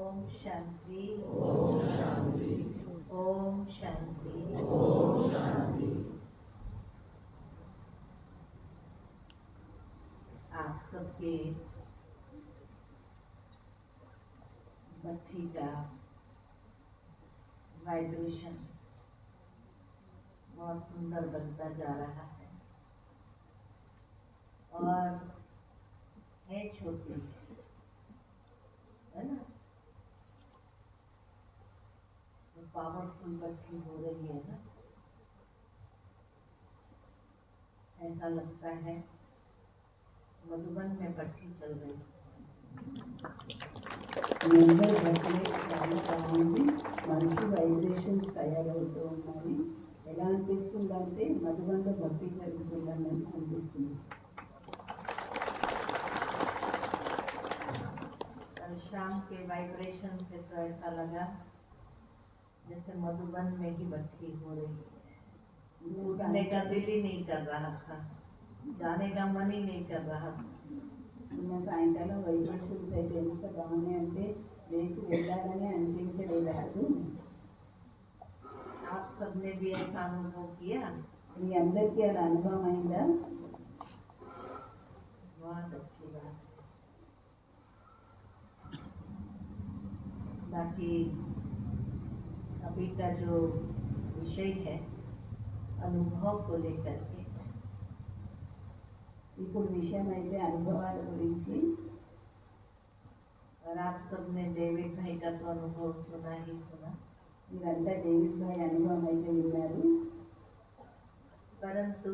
ओम शांति। ओम शांति। ओम शांति। ओम शांति। आप सबके भट्टी का वाइब्रेशन बहुत सुंदर बनता जा रहा है और है छोटी, है ना, तो पावरफुल भट्टी हो रही है ना। ऐसा लगता है मधुबन में भट्टी चल रही है। మెంబర్ బర్త్డే చాలా బాగుంది. మంచి వైబ్రేషన్స్ తయారవుతూ ఉన్నాయి. ఎలా అనిపిస్తుందంటే మధుబంలో భక్తి జరుగుతుందని అనిపిస్తుంది. कल शाम के वाइब्रेशन से तो ऐसा लगा जैसे मधुबन में ही भट्टी हो रही है। उठने का दिल ही नहीं कर रहा था, जाने का मन ही नहीं कर रहा था। నిన్న సాయంకాలం వైబ్రేషన్స్ అయితే ఎంత బాగున్నాయంటే లేచి వెళ్ళాలని అనిపించలేదు. आप सबने भी ऐसा अनुभव किया? మీ అందరికీ అలా అనుభవం అయిందా? बहुत अच्छी बात है। बाकी अभी का जो विषय है अनुभव को लेकर के, ఇప్పుడు విషయం అయితే అనుభవాల గురించి. और आप सबने डेविड भाई का तो अनुभव सुना ही सुना। మీరంతా డేవిడ్ భాయ్ అనుభవం అయితే విన్నారు. परंतु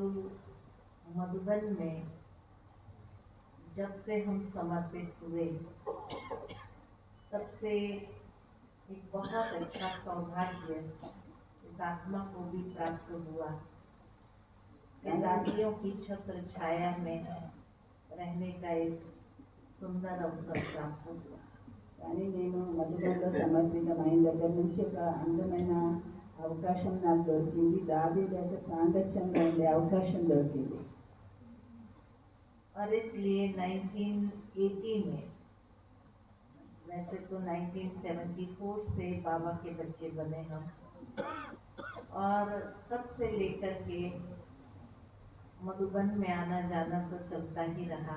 मधुबन में जब से हम समर्पित हुए तब से एक बहुत अच्छा सौभाग्य इस आत्मा को भी प्राप्त हुआ। दादियों की छत्र छाया में रहने का एक सुंदर अवसर प्राप्त हुआ। కానీ నేను మధుబంలో సమర్పితమైన దగ్గర నుంచి ఒక అందమైన అవకాశం నాకు దొరికింది. దాది దగ్గర సాంగత్యంగా ఉండే అవకాశం దొరికింది. और इसलिए 1980 में, वैसे तो 1974 से बाबा के बच्चे बने हम, और तब से लेकर के मधुबन में आना जाना तो चलता ही रहा।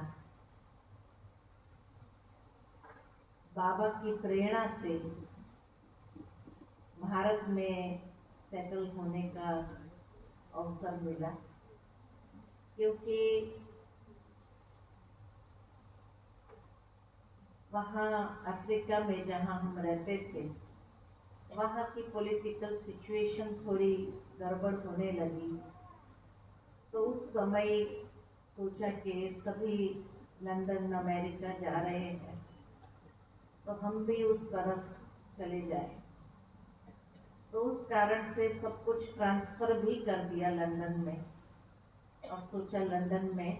बाबा की प्रेरणा से भारत में सेटल होने का अवसर मिला, क्योंकि वहाँ अफ्रीका में जहाँ हम रहते थे वहाँ की पॉलिटिकल सिचुएशन थोड़ी गड़बड़ होने लगी। तो उस समय सोचा कि सभी लंदन अमेरिका जा रहे हैं तो हम भी उस तरफ चले जाए। तो उस कारण से सब कुछ ट्रांसफ़र भी कर दिया लंदन में और सोचा लंदन में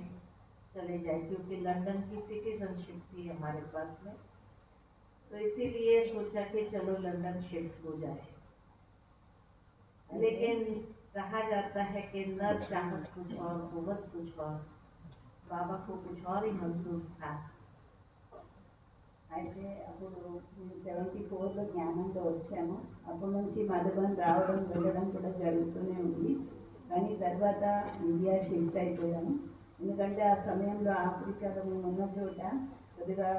चले जाए, क्योंकि लंदन की सिटीजनशिप थी हमारे पास में। तो इसीलिए सोचा कि चलो लंदन शिफ्ट हो जाए। लेकिन कहा जाता है कि न चाहत कुछ और कुव्वत कुछ और, बाबा को कुछ और ही मंजूर था। అయితే అప్పుడు మేము 74లో జ్ఞానంతో వచ్చాము. అప్పటి నుంచి మధుబన్ రావడం వెళ్ళడం కూడా జరుగుతూనే ఉంది. కానీ తర్వాత ఇండియా షిఫ్ట్ అయిపోయాము. ఎందుకంటే ఆ సమయంలో ఆఫ్రికాలో మేము ఉన్న చోట కొద్దిగా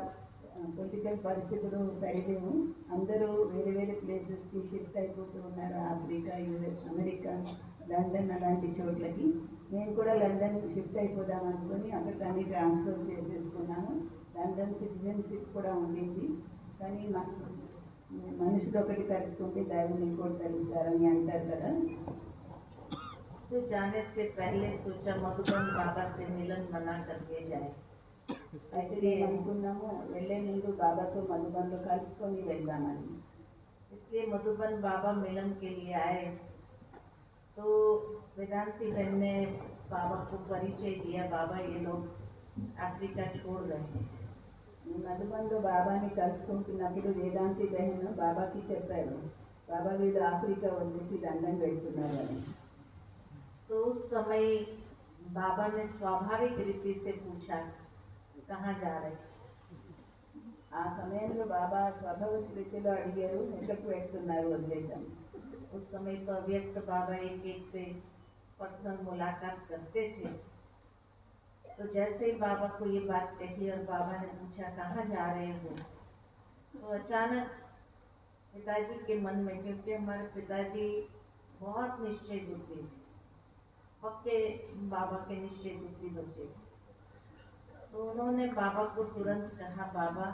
పొలిటికల్ పరిస్థితులు సరిలేవు. అందరూ వేరే వేరే ప్లేసెస్కి షిఫ్ట్ అయిపోతూ ఉన్నారు. ఆఫ్రికా, యూఎస్, అమెరికా, లండన్ అలాంటి చోట్లకి. మేము కూడా లండన్ షిఫ్ట్ అయిపోదాం అనుకుని అక్కడికి అన్ని ట్రాన్స్ఫర్ చేసేసుకున్నాము. లండన్ సిటిజన్షిప్ కూడా ఉండింది. కానీ మనుషులు ఒకటి కలుసుకుంటే దైవం ఇంకోటి కలుగుతారని అంటారు కదా. तो जाने से पहले सोचा मधुबन बाबा से मिलन मना करके जाए। అయితే మేము అనుకున్నాము వెళ్ళే ముందు బాబాతో మధుబన్లో కలుసుకొని వెళ్దామని. इसलिए मधुबन बाबा मिलन के लिए आए तो वेदांती बहन ने बाबा को परिचय दिया, बाबा ये लोग अफ्रीका छोड़ रहे हैं। మధుబన్లో బాబాని కలుసుకుంటున్నప్పుడు వేదాంతి బహన్ బాబాకి చెప్పారు, బాబా వీళ్ళు ఆఫ్రికా వదిలేసి లండన్ వెళ్తున్నారు అని. तो उस समय बाबा ने स्वाभाविक रीति से पूछा कहाँ जा रहे। ఆ సమయంలో బాబా స్వభావ రీతిలో అడిగారు, ఎక్కడికి వెళ్తున్నారు వదిలేశాను. उस समय तो अव्यक्त बाबा एक एक से पर्सनल मुलाकात करते थे। तो जैसे ही बाबा को ये बात कही और बाबा ने पूछा कहाँ जा रहे हो, तो अचानक पिताजी के मन में, क्योंकि हमारे पिताजी बहुत निश्चय बुद्धि थे, पक्के बाबा के निश्चय बुद्धि बच्चे थे, तो उन्होंने बाबा को तुरंत कहा, बाबा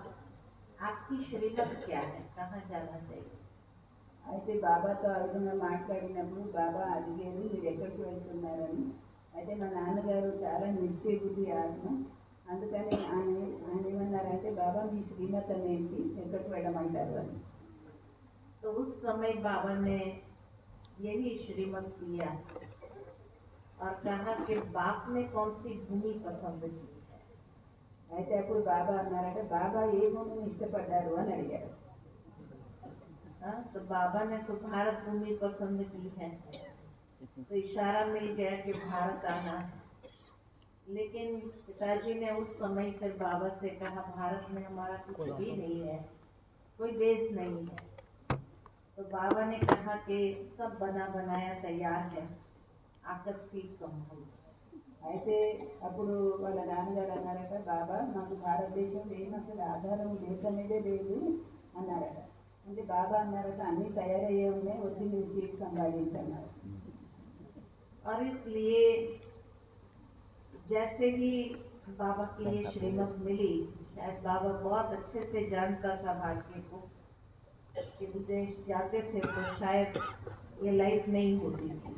आपकी श्रीमत क्या है, कहाँ जाना चाहिए। అయితే బాబాతో ఆ విధంగా మాట్లాడినప్పుడు బాబా అడిగారు, మీరు ఎక్కడికి వెళ్తున్నారని. అయితే మా నాన్నగారు చాలా నిశ్చయ బుద్ధి ఆత్మ, అందుకని ఆయన ఏమన్నారంటే, బాబా మీ శ్రీమతం ఏంటి, ఎక్కడికి వెళ్ళమంటారు అని. तो उस समय बाबा ने यही श्रीमत दिया और कहा कि बाप ने कौन सी भूमि पसंद की है। అయితే అప్పుడు బాబా అన్నారంటే, బాబా ఏ భూమిని ఇష్టపడ్డారు అని అడిగారు. तो बाबा ने तो भारत भूमि पसंद की है, तो इशारा मिल गया कि भारत आना है। लेकिन पिताजी ने उस समय फिर बाबा से कहा, भारत में हमारा कुछ भी नहीं है, कोई देश नहीं है। तो बाबा ने कहा कि सब बना बनाया तैयार है, आकर सीट संभालो। అయితే అప్పుడు వాళ్ళ నాన్నగారు అన్నారట, బాబా మాకు భారతదేశంలో ఏం అసలు ఆధారం దేశమేదే లేదు అన్నారట. అంటే బాబా అన్నారట, అన్నీ తయారయ్యే ఉన్నాయి, వచ్చి మీరు సీట్ సంపాదించన్నారు. और इसलिए जैसे ही बाबा की ये श्रीमत मिली, शायद बाबा बहुत अच्छे से जानता था भाग्य को कि विदेश जाते थे तो शायद ये लाइफ नहीं होती थी।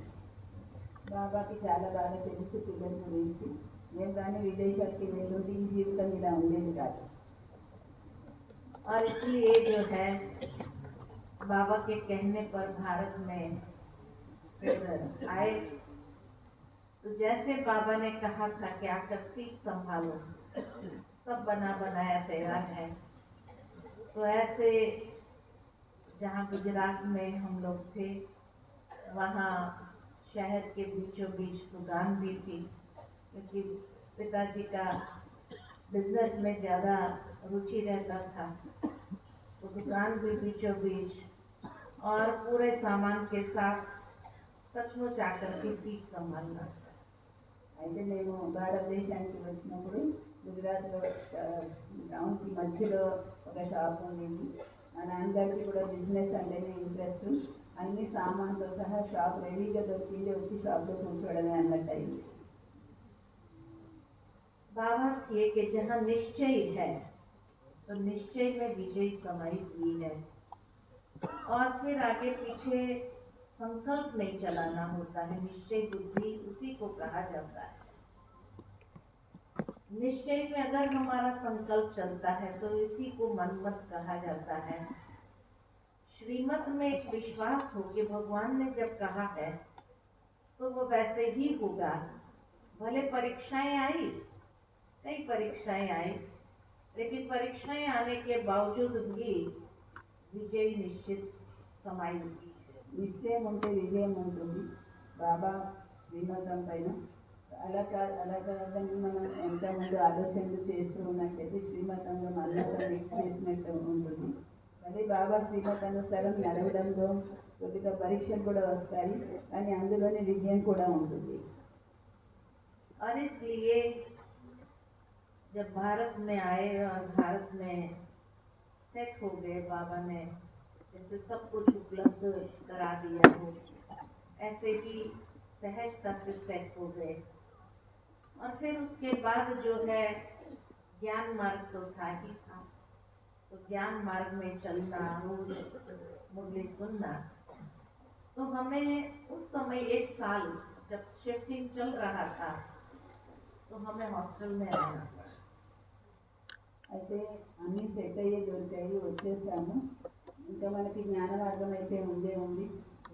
బాబాకి చాలా బాగా తెలుసు పిల్లల గురించి, నేను కానీ విదేశాలకి వెళ్ళుంటే ఈ జీవితం ఇలా ఉండేది కాదు. और इसलिए जो है बाबा के कहने पर भारत में आए। तो जैसे बाबा ने कहा था कि आकर सीट संभालो, सब बना बनाया तैयार है, तो ऐसे जहाँ गुजरात में हम लोग थे, वहाँ शहर के बीचों बीच दुकान भी थी, क्योंकि पिताजी का बिजनेस में ज़्यादा रुचि रहता था, तो दुकान भी बीचों बीच और पूरे सामान के साथ सचमुच आकर की सीट संभालना। అయితే మేము భారతదేశానికి వచ్చినప్పుడు గుజరాత్లో టౌన్కి మధ్యలో ఒక షాప్ ఉండేది. మా నాన్నగారికి కూడా బిజినెస్ అంటేనే ఇంట్రెస్ట్, అన్ని సామాన్తో సహా షాప్ రెడీగా దొరికింది, వచ్చి షాప్లో కూర్చోవడమే అన్నట్టు అయింది. बाबा थे कि जहाँ निश्चय है तो निश्चय में विजय समाई हुई है, और फिर आगे पीछे संकल्प नहीं चलाना होता है। निश्चय बुद्धि उसी को कहा जाता है। निश्चय में अगर हमारा संकल्प चलता है तो इसी को मनमत कहा जाता है। श्रीमत में एक विश्वास हो कि भगवान ने जब कहा है तो वो वैसे ही होगा। भले परीक्षाएं आई, कई परीक्षाएं आई, लेकिन परीक्षाएं आने के बावजूद भी विजय निश्चित समाई हुई है। నిశ్చయం ఉంటే విజయం ఉంటుంది. బాబా శ్రీమతం పైన అలాగని మనం ఎంతమంది ఆలోచనలు చేస్తూ ఉన్నట్టయితే శ్రీమతంలో మన్నతం మిక్స్ చేసినట్టు ఉంటుంది. అదే బాబా శ్రీమతానుసారం నడవడంలో కొద్దిగా పరీక్షలు కూడా వస్తాయి, కానీ అందులోనే విజయం కూడా ఉంటుంది. और इसलिए जब भारत में आए और भारत में सेट हो गए, बाबा ने जैसे सब कुछ उपलब्ध करा दिया हो, ऐसे ही सहजता से सेट हो गए। और फिर उसके बाद जो है ज्ञान मार्ग तो था ही था, तो ज्ञान मार्ग में चलना, रोज मुरली सुनना। तो हमें उस समय 1 साल जब शिफ्टिंग चल रहा था तो हमें हॉस्टल में रहना पड़ा। అయితే అన్నీ సెట్ అయ్యే దొరికాయి, వచ్చేసాము. ఇంకా మనకి జ్ఞాన మార్గం అయితే ఉంది,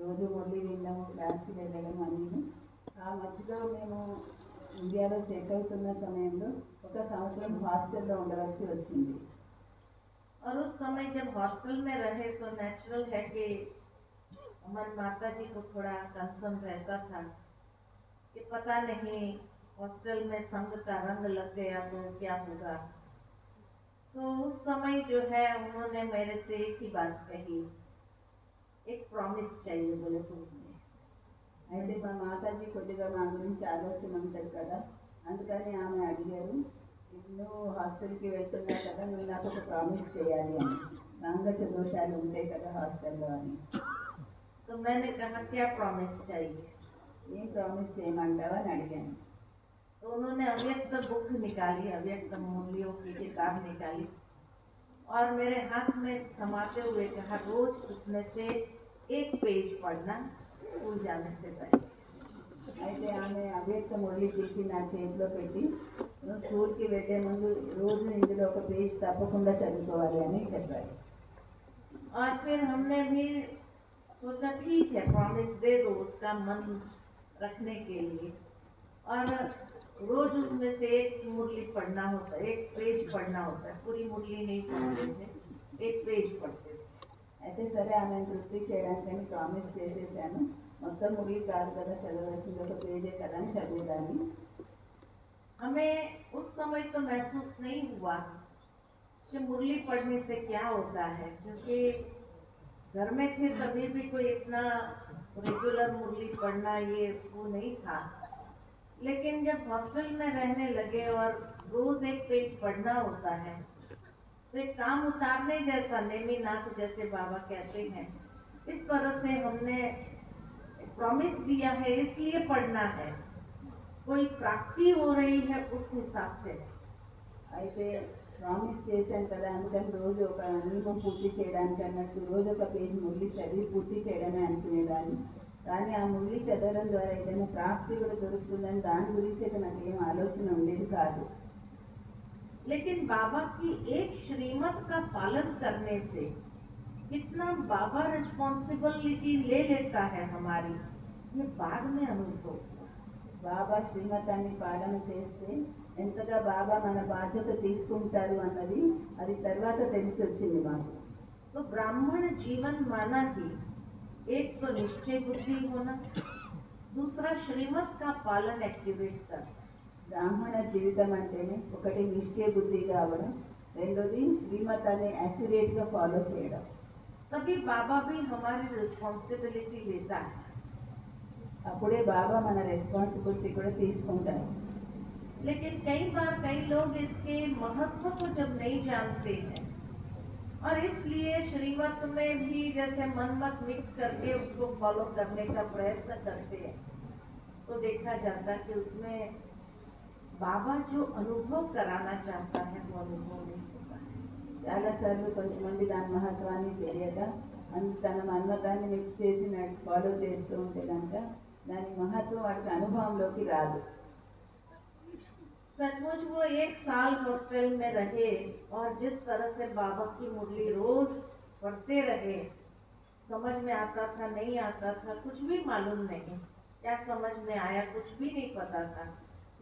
రోజు మురళి వినడం, క్లాస్కి వెళ్ళడం అన్నీ. ఆ మధ్యలో మేము ఇండియాలో సెట్ అవుతున్న సమయంలో 1 సంవత్సరం హాస్టల్లో ఉండవలసి వచ్చింది. और उस समय जब हॉस्टल में रहे तो नेचुरल है कि हमारी माता जी को थोड़ा कंसर्न रहता था कि पता नहीं हॉस्टल में संग का रंग लग गया तो क्या होगा। तो तो उस समय जो है उन्होंने मेरे से एक ही बात कही, एक प्रॉमिस चाहिए बोले तुमसे। అయితే మా మాతాజీ కొద్దిగా మా గురించి ఆలోచన ఉంటుంది కదా, అందుకని ఆమె అడిగారు, నువ్వు హాస్టల్కి వెళ్తున్నావు కదా, నువ్వు నాకు ఒక ప్రామిస్ చేయాలి అని, నాంగచ దోషాలు ఉంటాయి కదా హాస్టల్లో అని. तो मैंने कहा क्या प्रॉमिस चाहिए? ఏం ప్రామిస్ చేయమంటావు అని అడిగాను. तो उन्होंने अव्यक्त बुक निकाली, अव्यक्त मूल्यों की किताब निकाली और मेरे हाथ में थमाते हुए कहा रोज उसमें से एक पेज पढ़ना स्कूल जाने से पहले। అయితే ఆమె అవ్యక్త మురళి తీసి నా చేతిలో పెట్టి, నువ్వు స్కూల్కి వెళ్ళే ముందు రోజు ఇందులో ఒక పేజ్ తప్పకుండా చదువుకోవాలి అని చెప్పారు. और फिर हमने भी सोचा ठीक है प्रॉमिस दे दो उसका मन रखने के लिए, और रोज उसमें से एक मुरली पढ़ना होता है, एक पेज पढ़ना होता है, पूरी मुरली नहीं पढ़ते थे, एक पेज पढ़ते थे। అయితే సరే ఆమె తృప్తి చేయడానికని ప్రామిస్ చేసేసాను, మొత్తం మురళి కాదు కదా చదవాల్సింది, ఒక పేజే కదా అని చదివేదాన్ని. हमें उस समय तो महसूस नहीं हुआ कि मुरली पढ़ने से क्या होता है, क्योंकि घर में थे तभी भी कोई इतना रेगुलर मुरली पढ़ना ये वो नहीं था। लेकिन जब हॉस्टल में रहने लगे और रोज एक पेज पढ़ना होता है तो एक काम उतारने जैसा, नेमीनाथ जैसे बाबा कहते हैं, इस तरह से हमने प्रॉमिस दिया है इसलिए पढ़ना है, कोई प्राप्ति हो रही है उस हिसाब से। అయితే ప్రామిస్ చేశాను కదా, అందుకని రోజు ఒక నియమం పూర్తి చేయడానికి అన్నట్టు రోజు ఒక పేజ్ మురళి చదివి పూర్తి చేయడమే అనుకునేదాన్ని. కానీ ఆ మురళి చదవడం ద్వారా ఏదైనా ప్రాప్తి కూడా దొరుకుతుందని దాని గురించి అయితే నాకు ఏం ఆలోచన ఉండేది కాదు. लेकिन बाबा की एक श्रीमत का पालन करने से कितना बाबा रिस्पॉन्सिबिलिटी ले लेता है हमारी, ये बाद में अनुभव हुआ। బాబా శ్రీమతాన్ని పాలన చేస్తే ఎంతగా బాబా మన బాధ్యత తీసుకుంటారు అన్నది అది తర్వాత తెలిసి వచ్చింది మాకు. तो ब्राह्मण जीवन माना ही एक तो निश्चय बुद्धि होना, दूसरा श्रीमत का पालन एक्टिवेट करना। బ్రాహ్మణ జీవితం అంటేనే ఒకటి నిశ్చయ బుద్ధి కావడం, రెండోది శ్రీమతాన్ని యాక్యురేట్గా ఫాలో చేయడం. तभी बाबा भी हमारी रिस्पॉन्सिबिलिटी लेता है। అప్పుడే బాబా మన రెస్పాన్సిబిలిటీ కూడా తీసుకుంటారు. लेकिन कई बार कई लोग इसके महत्व को जब नहीं जानते हैं और इसलिए श्रीमत में भी जैसे मन मत मिक्स करके उसको फॉलो करने का प्रयत्न करते हैं, तो देखा जाता है कि उसमें बाबा जो अनुभव कराना चाहता है वो अनुभव नहीं होता है। చాలాసార్లు కొంతమంది దాని మహత్వాన్ని తెలియక తన మన్మతాన్ని మిక్స్ చేసి ఫాలో చేస్తూ ఉంటే కనుక దాని మహత్వం వాటికి అనుభవంలోకి రాదు. सचमुच वो एक साल हॉस्टल में रहे और जिस तरह से बाबा की मुरली रोज पढ़ते रहे, समझ में आता था नहीं आता था कुछ भी मालूम नहीं, क्या समझ में आया कुछ भी नहीं पता था,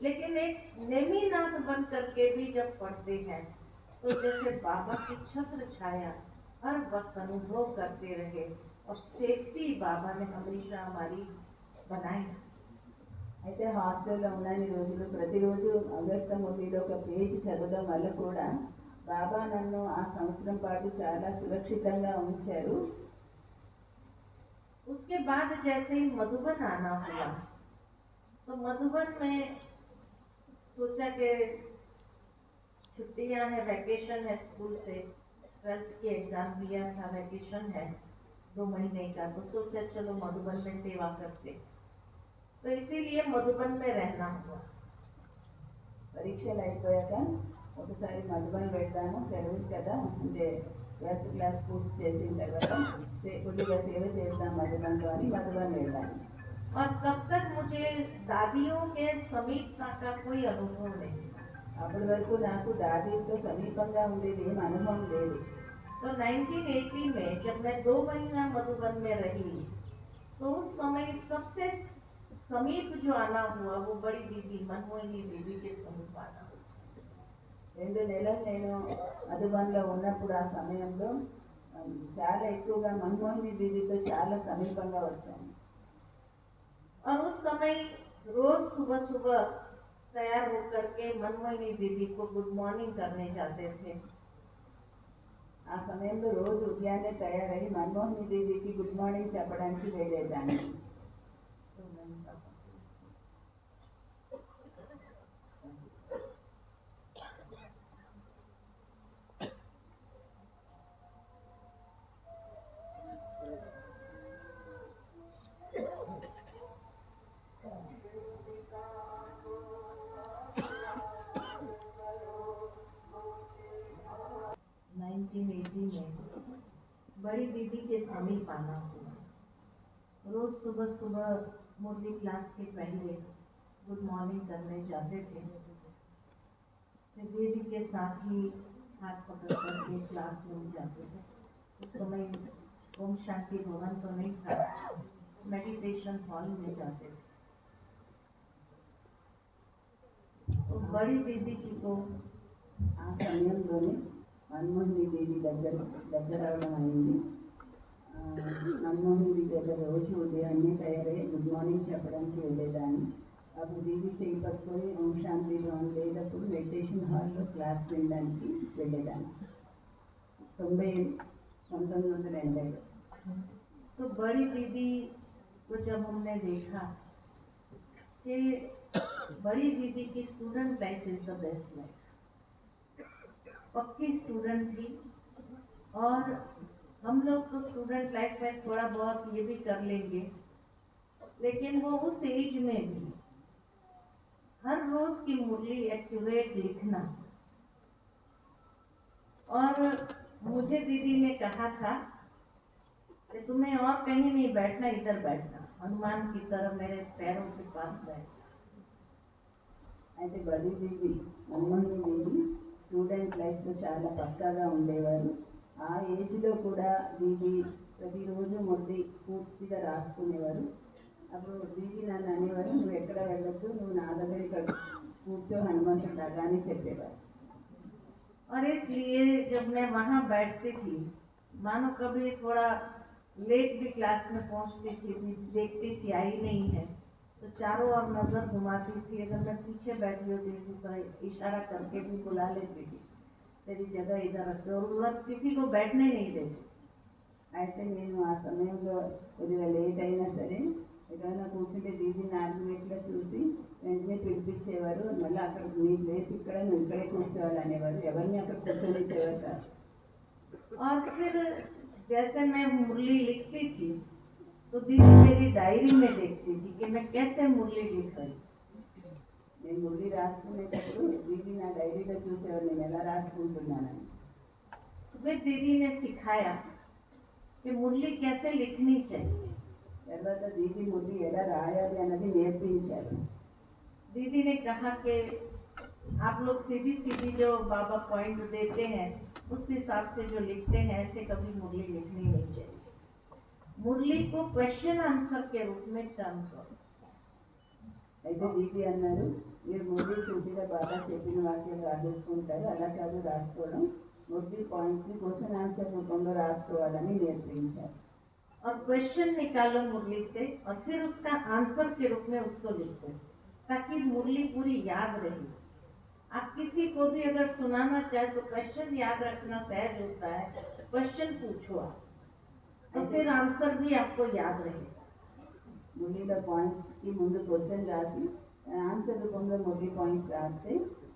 लेकिन एक नेमीनाथ बन करके भी जब पढ़ते हैं तो जैसे बाबा की छत्र छाया हर वक्त अनुभव करते रहे और सेफ्टी बाबा ने हमेशा हमारी बनाई। అయితే హాస్టల్లో ఉన్నన్ని రోజులు ప్రతిరోజు అవ్యక్త మురళిలో ఒక పేజీ చదవడం వల్ల కూడా బాబా నన్ను ఆ సంవత్సరం పాటు చాలా సురక్షితంగా ఉంచారు. उसके बाद जैसे ही मधुबन आना हुआ तो मधुबन में सोचा कि छुट्टियां हैं, वैकेशन है स्कूल से, 12th की एग्जाम दिया था, वैकेशन है 2 महीने का, तो सोचा चलो मधुबन में सेवा करते, तो इसीलिए मधुबन में रहना हुआ। పరీక్షలు అయిపోయాక ఒకసారి మధుబన్ వెళ్తాను, సెలవు కదా, అంటే 12th క్లాస్ పూర్తి చేసిన తర్వాత కొద్దిగా సేవ చేద్దాం మధుబన్లో అని మధుబన్ వెళ్ళాను. और तब तक मुझे दादियों के समीपता का कोई अनुभव नहीं था। అప్పటి వరకు నాకు దాదీతో సమీపంగా ఉండేది ఏం అనుభవం లేదు. तो 1980 में जब मैं 2 महीना मधुबन में रही तो उस समय सबसे समीप जो आना हुआ वो बड़ी दीदी मनमोहिनी दीदी के समीप आना हुआ। 2 నెలలు నేను మధుబన్లో ఉన్నప్పుడు ఆ సమయంలో చాలా ఎక్కువగా మన్మోహిని దీదీతో చాలా సమీపంగా వచ్చాను. और उस समय रोज सुबह सुबह तैयार होकर के मनमोहिनी दीदी को गुड मॉर्निंग करने जाते थे ఆ సమయంలో రోజు ఉదయాన్నే తయారై మన్మోహిని దేవికి గుడ్ మార్నింగ్ చెప్పడానికి వెళ్ళేదాన్ని. तो मैंने कहा, 1980 में बड़ी दीदी के समीप आना हुआ। रोज सुबह सुबह मुरली क्लास के पहले गुड मॉर्निंग करने जाते थे। फिर दीदी के साथ ही हाथ पकड़ करके क्लासरूम जाते थे। उस समय ओम शांति भवन तो नहीं था, मेडिटेशन हॉल में जाते थे। तो बड़ी दीदी जी को ఆ సమయంలోనే మన్మోహిని దేవి దగ్గర అవడం అయింది. మన్మోహిని దేవి దగ్గర రోజు ఉదయాన్నే తయారై గుడ్ మార్నింగ్ చెప్పడానికి వెళ్ళేదాన్ని. అప్పుడు దీది చేయి పట్టుకొని ఓం శాంతి భవన్ లేనప్పుడు మెడిటేషన్ హాల్లో క్లాస్ వినడానికి వెళ్ళేదాన్ని. 1980 तो बड़ी दीदी को जब हमने देखा कि बड़ी दीदी की student life is the best life, पक्की स्टूडेंट थी। और हम लोग तो स्टूडेंट लाइफ में थोड़ा बहुत ये भी कर लेंगे, लेकिन वो उस एज में भी हर रोज की मुरली एक्यूरेट लिखना। और मुझे दीदी ने कहा था कि तुम्हें और कहीं नहीं बैठना, इधर बैठना, हनुमान की तरह मेरे पैरों के पास बैठना। అయితే బడి దీది మన్మోహిని దేవి స్టూడెంట్ లైఫ్లో చాలా పక్కాగా ఉండేవారు. ఆ ఏజ్లో కూడా దీది ప్రతిరోజు మురళి పూర్తిగా రాసుకునేవారు. అప్పుడు దీది నన్ను అనేవారు, నువ్వు ఎక్కడ వెళ్ళొద్దు, నువ్వు నా దగ్గర ఇక్కడ కూర్చో హనుమంతుడు లాగా అని చెప్పేవారు. और इसलिए जब मैं वहाँ बैठती थी, मानो कभी थोड़ा लेट भी क्लास में पहुँचती थी, देखती थी आई नहीं है तो चारों ओर नजर घुमाती थी। अगर मैं पीछे बैठी होती थी तो इशारा करके भी बुला लेती थी, तेरी जगह इधर रख, और उधर किसी को बैठने नहीं देती। అయితే నేను ఆ సమయంలో కొద్దిగా లేట్ అయినా సరే ఎక్కడైనా కూర్చుంటే దీది 4 మినిట్లో చూసి వెంటనే పిలిపించేవారు. మళ్ళీ అక్కడ మీరు లేచి ఇక్కడ నువ్వు ఇక్కడే కూర్చోవాలి అనేవారు. ఎవరిని అక్కడ కూర్చొనిచ్చేవారు కాదు. और फिर जैसे मैं मुरली लिखती थी तो दीदी मेरी डायरी में देखती थी कि मैं कैसे मुरली लिख रही। నేను మురళి రాసుకునేటప్పుడు దీది నా డైరీలో చూసేవారు నేను ఎలా రాసుకుంటున్నానని. फिर दीदी ने सिखाया कि मुरली कैसे लिखनी चाहिए। తర్వాత దీది మురళి ఎలా రాయాలి అన్నది నేర్పించారు. दीदी ने कहा कि आप लोग सीधी सीधी जो बाबा पॉइंट देते हैं उस हिसाब से जो लिखते हैं, ऐसे कभी मुरली लिखनी नहीं चाहिए। मुरली को क्वेश्चन आंसर के रूप में टर्न करो। అయితే దీది అన్నారు, మీరు మురళి సూటిగా బాగా చెప్పిన వాక్యాలు రాసేసుకుంటారు, అలా కాదు రాసుకోవడం, మురళి పాయింట్ని క్వశ్చన్ ఆన్సర్ రూపంలో రాసుకోవాలని నేర్పించారు. और क्वेश्चन निकालो मुरली से और फिर उसका आंसर के रूप में उसको लिखो, ताकि मुरली पूरी याद रहे। आप किसी को भी अगर सुनाना चाहे तो क्वेश्चन याद रखना सहज होता है। क्वेश्चन पूछो आप, तो फिर आंसर भी आपको याद रहेगा। మురళిలో పాయింట్స్కి ముందు క్వశ్చన్ రాసి ఆన్సర్ రూపంలో మురళి పాయింట్స్ రాస్తే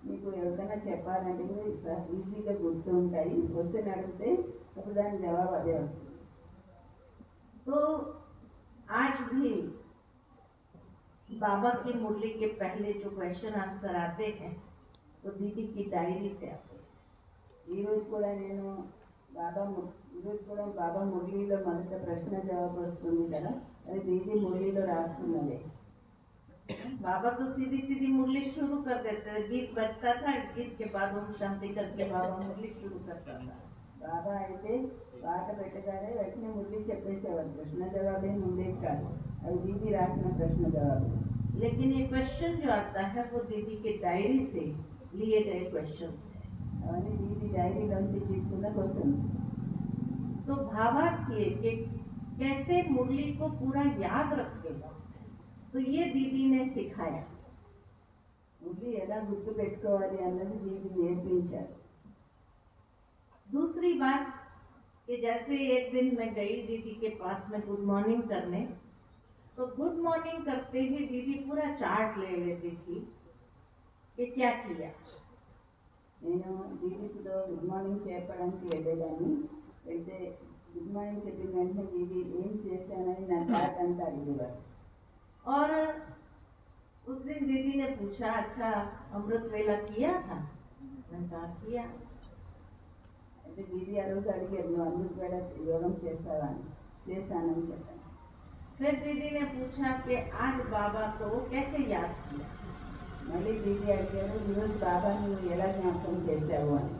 మీకు ఎవరికైనా చెప్పాలంటే కూడా ఈజీగా గుర్తు ఉంటాయి. క్వశ్చన్ అడిగితే అప్పుడు దాని జవాబు అదే వస్తుంది. तो आज भी बाबा की मुरली के पहले जो क्वेश्चन आंसर आते हैं तो दीदी की डायरी से आते हैं। ఈరోజు కూడా బాబా మురళిలో మొదట ప్రశ్న జవాబు వస్తుంది కదా, అది దీది మురళిలో రాస్తున్నదే. बाबा तो सीधी सीधी मुरली शुरू कर देते थे, गीत बजता था, गीत के बाद ओम शांति करके बाबा मुरली शुरू करता था। బాబా అయితే పాట పెట్టగానే వెంటనే మురళి చెప్పేసేవారు. ప్రశ్న జవాబే ఉండేది కాదు, అది దీది రాసిన ప్రశ్న జవాబు. लेकिन ये क्वेश्चन जो आता है वो दीदी के डायरी से लिए गए क्वेश्चन है। అవన్నీ దీది డైరీలోంచి తీసుకున్న క్వశ్చన్. तो भावार्थ ये कि कैसे मुरली को पूरा याद रखेगा, तो ये दीदी ने सिखाया। మురళి ఎలా గుర్తు పెట్టుకోవాలి అన్నది దీది నేర్పించారు. दूसरी बात जैसे एक दिन मैं गई दीदी के पास में गुड मॉर्निंग करने, तो गुड मॉर्निंग करते ही दीदी पूरा चार्ट ले लेती थी कि क्या किया। నేను దీదీతో గుడ్ మార్నింగ్ చెప్పడానికి వెళ్ళేదాన్ని. వెళ్తే గుడ్ మార్నింగ్ చెప్పిన వెంటనే దీది ఏం చేశానని నా చాట్ అంతా అడిగేవారు. और उस दिन दीदी ने पूछा, अच्छा अमृत वेला किया था? मैंने कहा किया। అయితే దీది ఆ రోజు అడిగారు, నువ్వు అమృత వేళ యోగం చేస్తావా అని. చేశానని చెప్పాను. फिर दीदी ने पूछा कि आज बाबा को कैसे याद किया? మళ్ళీ దీది అడిగారు, ఈరోజు బాబా నువ్వు ఎలా జ్ఞాపకం చేశావు అని.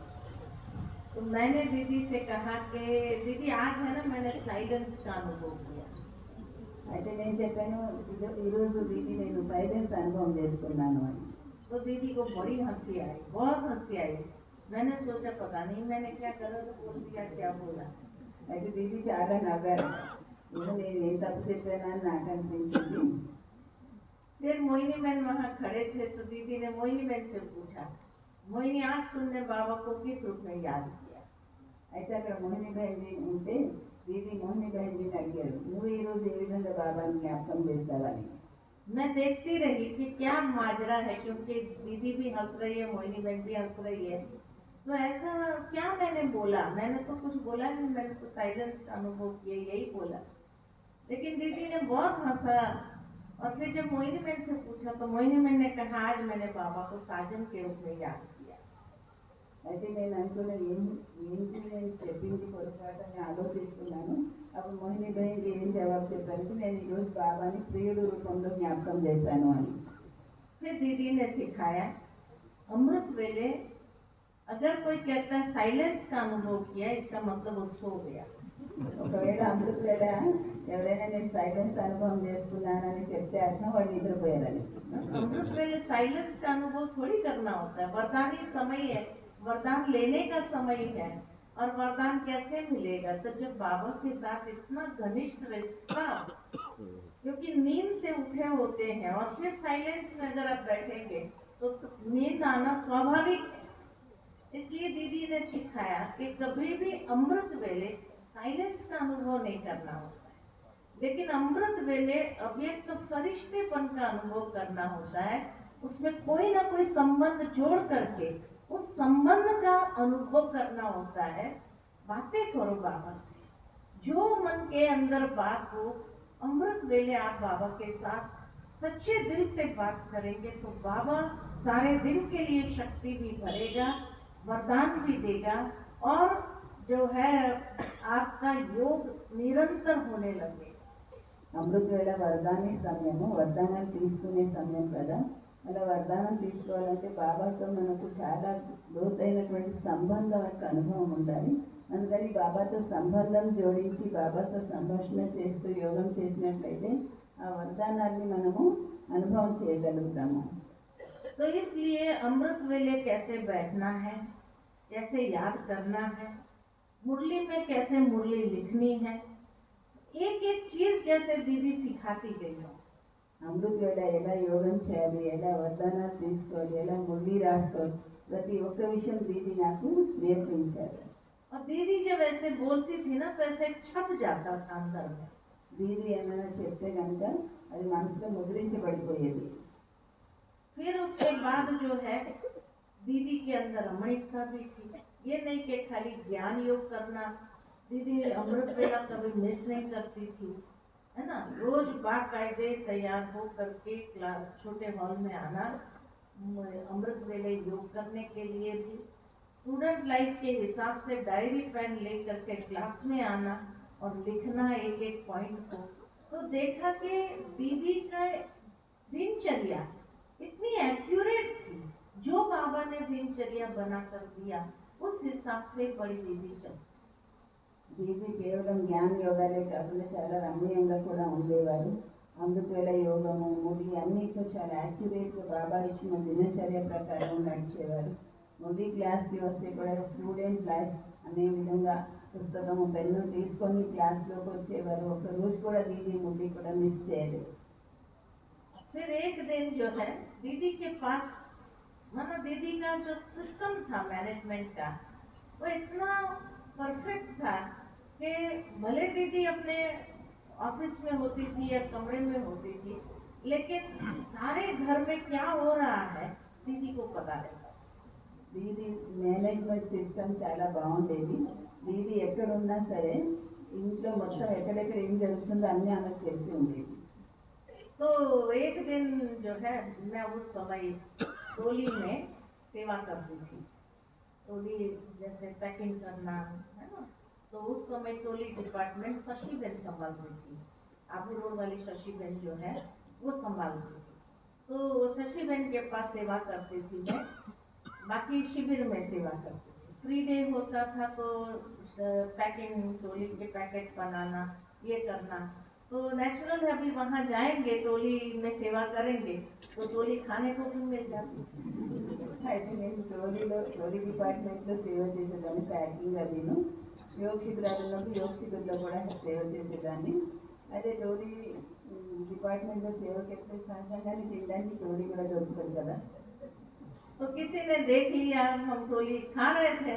तो मैंने दीदी से कहा कि दीदी आज है ना मैंने साइलेंस का अनुभव किया। అయితే నేను చెప్పాను, ఈరోజు దీది నేను సైలెన్స్ అనుభవం చేసుకున్నాను అని. तो दीदी को बड़ी हंसी आई, बहुत हंसी आई। मैंने सोचा पता नहीं मैंने क्या करा तो बोल दिया, क्या बोला। అయితే దీది చాలా నవ్వారు. నేను ఏం తప్పు చెప్పానా అని నాకు అనిపించింది. फिर मोहिनी बहन वहाँ खड़े थे तो दीदी ने मोहिनी बहन से पूछा, मोहिनी आज तुमने बाबा को किस रूप में याद किया? అయితే అక్కడ మోహిని బహన్జీ ఉంటే దీది మోహిని బహన్జీని అడిగారు, నువ్వు ఈరోజు ఏ విధంగా బాబాని జ్ఞాపకం చేస్తావని. मैं देखती रही कि क्या माजरा है, क्योंकि दीदी भी हंस रही है, मोहिनी बहन भी हंस रही है। तो ऐसा क्या मैंने बोला? मैंने तो कुछ बोला नहीं, मैंने तो साइलेंस का अनुभव किया, यही बोला। लेकिन दीदी ने बहुत हंसा। और फिर जब मोहिनी बहन से पूछा तो मोहिनी बहन ने कहा, आज मैंने बाबा को साजन के रूप में याद किया। అయితే నేను అనుకున్నాను, ఏంటి నేను చెప్పింది పొరపాటు అని ఆలోచిస్తున్నాను. అప్పుడు మోహిని బహన్జీ ఏం జవాబు చెప్పారంటే, నేను ఈరోజు బాబాని ప్రియుడు రూపంలో జ్ఞాపకం చేశాను అని. फिर दीदी ने सिखाया, अमृत वेले अगर कोई कहता है साइलेंस का अनुभव किया, इसका मतलब वो सो गया। ఒకవేళ అమృత వేళ ఎవరైనా నేను సైలెన్స్ అనుభవం చేసుకున్నానని చెప్తే అర్థం వాడు నిద్రపోయారని. अमृत वेले साइलेंस का अनुभव थोड़ी करना होता है, वरदानी समय है, वरदान लेने का समय है। और वरदान कैसे मिलेगा? तो जब बाबा के साथ इतना घनिष्ठ रिश्ता, क्योंकि नींद से उठे होते हैं और फिर साइलेंस में अगर आप बैठेंगे तो नींद आना स्वाभाविक है। इसलिए दीदी ने सिखाया कि कभी भी अमृत वेले साइलेंस का अनुभव नहीं करना होता है, लेकिन अमृत वेले अव्यक्त फरिश्तेपन का अनुभव करना होता है। उसमें कोई ना कोई संबंध जोड़ करके उस संबंध का अनुभव करना होता है। बातें करो बाबा से, जो मन के अंदर बात हो, अमृत वेले आप बाबा के साथ सच्चे दिल से बात करेंगे तो बाबा सारे दिन के लिए शक्ति भी भरेगा, वरदान भी देगा, और जो है आपका योग निरंतर होने लगेगा। అమృత వేళ వరదాని సమయము, వరదానాలు తీసుకునే సమయం కదా. అలా వరదానం తీసుకోవాలంటే బాబాతో మనకు చాలా లోతైనటువంటి సంబంధం యొక్క అనుభవం ఉండాలి. అందుకని బాబాతో సంబంధం జోడించి బాబాతో సంభాషణ చేస్తూ యోగం చేసినట్లయితే ఆ వరదానాన్ని మనము అనుభవం చేయగలుగుతాము. तो इसलिए अमृत वेले कैसे बैठना है, कैसे याद करना है, मुरली में कैसे मुरली लिखनी है, एक एक चीज जैसे दीदी सिखाती गई हो। అమృత వేళ ఎలా యోగం చేయాలి, ఎలా వరదానాలు తీసుకోవాలి, ఎలా మురళి రాసుకోవాలి, ప్రతి ఒక్క విషయం దీది నాకు నేర్పించారు. और दीदी जब ऐसे बोलती थी ना तो ऐसे छप जाता था अंदर में। దీది ఏమైనా చెప్తే కనుక అది మనసులో ముద్రించబడిపోయేది. फिर उसके बाद जो है दीदी के अंदर अमृतता भी थी। ये नहीं कि खाली ज्ञान योग करना, दीदी अमृत वेला कभी मिस नहीं करती थी, है ना। रोज बाकायदे तैयार हो करके क्लास छोटे हॉल में आना, अमृत वेले योग करने के लिए भी स्टूडेंट लाइफ के हिसाब से डायरी पेन ले करके क्लास में आना और लिखना एक एक पॉइंट को। तो देखा कि दीदी का दिनचर्या इतनी एक्यूरेट थी, जो बाबा ने दिनचर्या बना कर दिया उस हिसाब से बड़ी दीदी चलती। దీది కేవలం జ్ఞాన యోగాలే కాకుండా చాలా రమణీయంగా కూడా ఉండేవారు. అమృత వేళ యోగము, మురళి అన్నిట్లో చాలా యాక్యురేట్గా బాబా ఇచ్చిన దినచర్య ప్రకారం నడిచేవారు. మురళి క్లాస్కి వస్తే కూడా స్టూడెంట్ లైఫ్ అనే విధంగా పుస్తకము పెన్ను తీసుకొని క్లాస్లోకి వచ్చేవారు. ఒక రోజు కూడా దీది మురళి కూడా మిస్ చేయలేదు. फिर एक दिन जो है दीदी के पास, माना दीदी का जो सिस्टम था मैनेजमेंट का वो इतना परफेक्ट था भले दीदी अपने ऑफिस में होती थी या कमरे में होती थी, लेकिन सारे घर में क्या हो रहा है दीदी को पता रहता। దీది మేనేజ్మెంట్ సిస్టమ్ చాలా బాగుండేది. దీది ఎక్కడున్నా సరే ఇంట్లో మొత్తం ఎక్కడెక్కడ ఏం జరుగుతుందో అన్నీ ఆమెకు తెలిసి ఉండేది. तो एक दिन जो है मैं उस समय टोली में सेवा करती थी। टोली जैसे पैकिंग करना है ना, तो उस समय टोली डिपार्टमेंट शशि बहन संभालती थी। आबू रोड वाली शशि बहन जो है वो संभालती थी। तो शशि बहन के पास सेवा करती थी मैं, बाकी शिविर में सेवा करती थी। फ्री डे होता था तो पैकिंग टोली के पैकेट बनाना ये करना, तो नेचुरल है अभी वहाँ जाएंगे टोली में सेवा करेंगे तो टोली खाने को भी मिल जाती। అయితే నేను టోలీ డిపార్ట్మెంట్లో సేవ చేసేదాన్ని, ప్యాకింగ్ అదిను. యోగ శిబిరాలు ఉన్నప్పుడు యోగ శిబిర్లో కూడా సేవ చేసేదాన్ని. అయితే టోలీ డిపార్ట్మెంట్లో సేవకి ఎప్పుడు సహజంగానే తినడానికి టోలీ కూడా దొరుకుతుంది కదా. तो किसी ने देख लिया हम टोली खा रहे थे,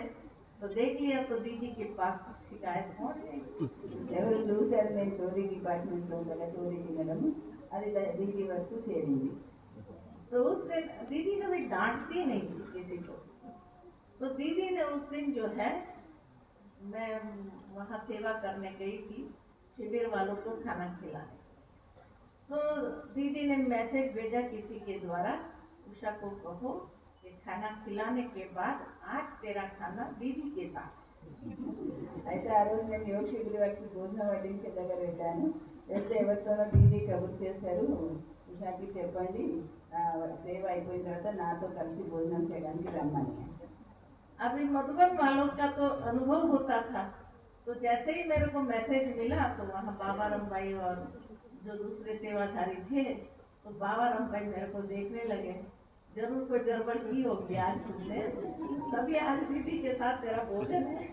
तो देख लिया तो दीदी के पास शिकायत पहुंच गई। ఎవరు చూశారు నేను టోలీ డిపార్ట్మెంట్లో ఉండగా టోలీ తినడం, అది దీది వరకు చేరింది. तो उस दिन दीदी कभी डांटती नहीं थी किसी को, तो दीदी ने उस दिन जो है मैं वहाँ सेवा करने गई थी शिविर वालों को खाना खिलाने, तो दीदी ने मैसेज भेजा किसी के द्वारा, उषा को कहो कि खाना खिलाने के बाद आज तेरा खाना दीदी के साथ। అయితే ఆ రోజు నేను యోగ శిబిరి వారికి భోజనం వడ్డించే దగ్గర వెళ్ళాను. వెళ్తే ఎవరితోనో దీది కబుర్ చేశారు, ఉషాకి చెప్పండి సేవ అయిపోయిన తర్వాత నాతో కలిసి భోజనం చేయడానికి రమ్మని. अभी मधुबन वालों का तो अनुभव होता था, तो जैसे ही मेरे को मैसेज मिला तो वहाँ बाबा राम भाई और जो दूसरे सेवाधारी थे तो बाबा राम भाई मेरे को देखने लगे, जरूर कोई गड़बड़ की होगी आज तुमने, तभी आज दीदी के साथ तेरा भोजन है।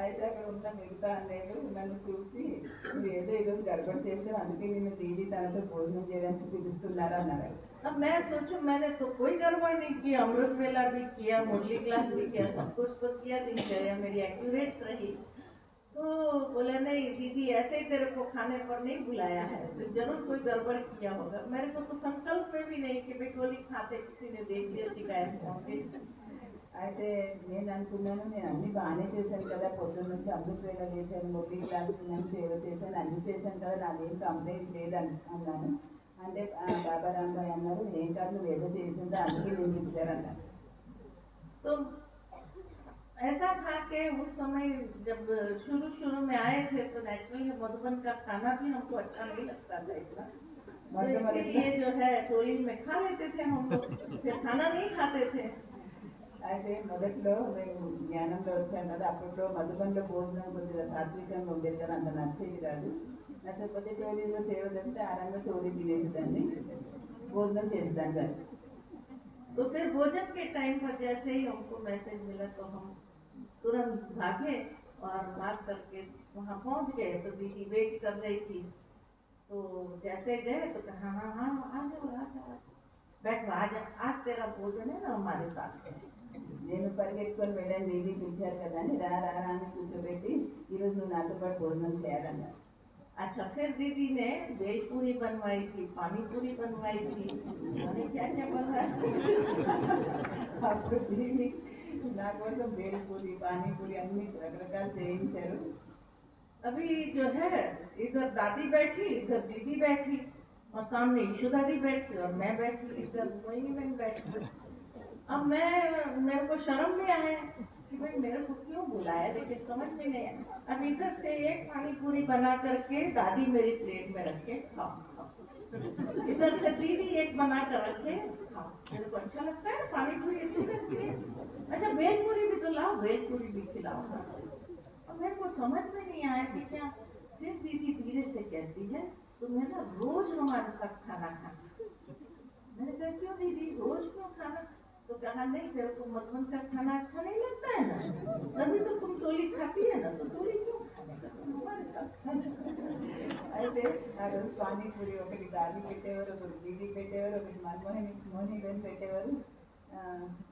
అయితే అక్కడ ఉన్న మిగతా అన్నయ్యలు నన్ను చూసి నువ్వు ఏదో ఈరోజు గడబడి చేసావు, అందుకే నేను దీది తనతో భోజనం చేయడానికి పిలుస్తున్నారా అన్నారు. अब मैं सोचूं मैंने तो कोई गड़बड़ नहीं किया, अमृत वेला भी किया, मुरली क्लास भी किया, सब कुछ तो किया, दिनचर्या मेरी एक्यूरेट रही। तो बोले नहीं दीदी ऐसे ही तेरे को खाने पर नहीं बुलाया है, तो जरूर कोई गड़बड़ किया होगा। मेरे को तो संकल्प में भी नहीं कि बेटोली खाते किसी ने देख लिया शिकायत पहुंची। అయితే నేను అనుకున్నాను నేను అన్ని బాగానే చేశాను కదా, పొద్దున్న నుంచి అమృత వేళ చేశాను, మురళీ క్లాస్ నేను సేవ చేశాను, అన్ని చేశాను కదా, నాదేం కంప్లైంట్ లేదని అన్నాను. అంటే బాబా రాంబాయ్ అన్నారు ఏం కాదు నువ్వు ఏదో చేసిందో అందుకే నేను ఇచ్చారన్నారు. तो ऐसा था कि उस समय जब शुरू में आए थे तो नेचुरली मधुबन का खाना भी हमको अच्छा नहीं लगता था इतना, तो इसके लिए जो है टोली में खा लेते थे हम लोग, फिर खाना नहीं खाते थे। అయితే మొదట్లో మేము జ్ఞానంలో వచ్చాను కదా, అప్పట్లో మధుబన్లో భోజనం కొద్దిగా సాత్వికంగా ఉండేది కదా, అంత నచ్చేది కాదు. నచ్చకపోతే టోలీలో సేవ చేస్తే ఆరంగా టోలీ తినేసేదాన్ని, భోజనం చేసేదాన్ని. तो फिर भोजन के टाइम पर जैसे ही हमको मैसेज मिला तो हम तुरंत भागे और भाग करके वहाँ पहुँच गए, तो दीदी वेट कर रही थी। तो जैसे गए तो कहा हाँ हाँ आ जाओ बैठो, आज तेरा भोजन है ना हमारे साथ। నేను పరిగెత్తుకొని వెళ్ళాను, దీది పిలిచారు కదా అని రా రా రా అని కూర్చోబెట్టి ఈరోజు నువ్వు నాతో పాటు భోజనం చేయాలన్నారు. अच्छा फिर दीदी ने वेज पूरी बनवाई थी, पानी पूरी बनवाई थी, क्या क्या बनवाया అప్పుడు దీది నా కోసం వేడి పూరి పానీపూరి అన్ని రకరకాలు చేయించారు. अभी जो है इधर दादी बैठी, इधर दीदी बैठी और सामने ईशु दादी बैठी और मैं बैठी, इधर मोहिनी बहन बैठी। अब मेरे को शर्म में आया कि भाई मेरे को क्यों बुलाया, लेकिन समझ में नहीं आया। अब इधर से एक पानी पूरी बना करके दादी मेरी प्लेट में रखे खाओ, इधर से दीदी एक बना कर रखे खाओ, मेरे को अच्छा लगता है पानी पूरी अच्छी लगती है, अच्छा भेल पूरी भी तो लाओ, भेल पूरी भी खिलाओ। और मेरे को समझ में नहीं आया कि क्या। फिर दीदी धीरे से कहती है तुम्हें ना रोज हमारे साथ खाना खाना। मैंने कहा क्यों दीदी रोज क्यों खाना, तो कहा नहीं तेरे को मधुबन का खाना अच्छा नहीं लगता है ना, तभी तो तुम टोली खाती है ना, तो टोली क्यों खाने हमारे साथ। అయితే ఆ రోజు పానీపూరి ఒకటి దాది పెట్టేవారు, ఒకటి దీది పెట్టేవారు, ఒకటి మోహిని బెన్ పెట్టేవారు.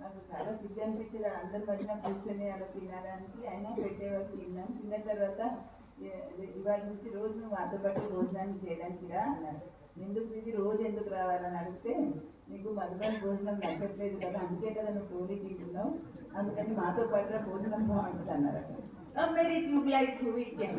నాకు చాలా సిగ్గు అనిపించేది అందరి మధ్యన కూర్చొని అలా తినడానికి, అయినా పెట్టేవారు. తిన్నాను. తిన్న తర్వాత ఇవాళ నుంచి రోజు నువ్వు మాతో పాటు భోజనాన్ని చేయడానికి రా అన్నారు. ఎందుకు ఇది రోజు ఎందుకు రావాలని అడిగితే, నీకు మధుబన్ భోజనం నచ్చట్లేదు కదా, అందుకే కదా నువ్వు టోలీ తీసుకున్నావు, అందుకని మాతో పాటు భోజనం బాగుంటుంది అన్నారు. अब मेरी ट्यूबलाइट हुई क्या?